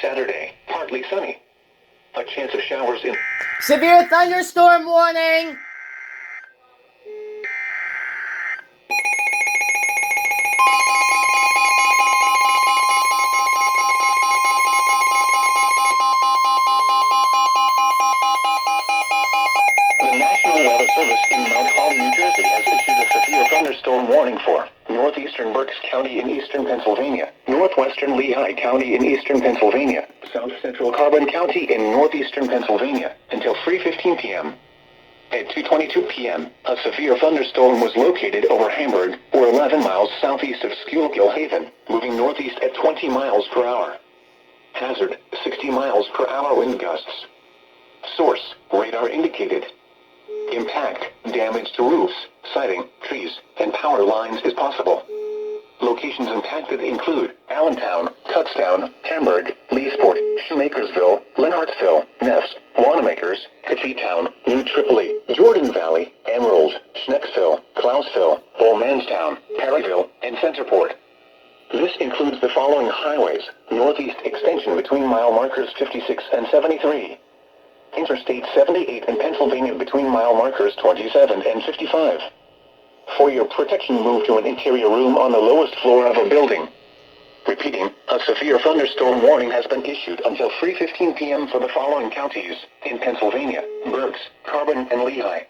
Saturday, partly sunny. A chance of showers in... Severe thunderstorm warning! The National Weather Service in Mount Holly, New Jersey has issued a severe thunderstorm warning for northeastern Berks County in eastern Pennsylvania, northwestern Lehigh County in eastern Pennsylvania, south central Carbon County in northeastern Pennsylvania until 3:15 p.m. At 2:22 p.m., a severe thunderstorm was located over Hamburg, or 11 miles southeast of Schuylkill Haven, moving northeast at 20 miles per hour. Hazard, 60 miles per hour wind gusts. Source, radar indicated. Impact, damage to roofs, siding, trees, and power lines is possible. Locations impacted include Allentown, Kutztown, Hamburg, Leesport, Shoemakersville, Lenhartsville, Nest, Wanamakers, Kateetown, New Tripoli, Jordan Valley, Emerald, Schnecksville, Klausville, Bullmanstown, Perryville, and Centerport. This includes the following highways: northeast extension between mile markers 56 and 73. Interstate 78 in Pennsylvania between mile markers 27 and 55. For your protection, move to an interior room on the lowest floor of a building. Repeating, a severe thunderstorm warning has been issued until 3:15 p.m. for the following counties in Pennsylvania: Berks, Carbon, and Lehigh.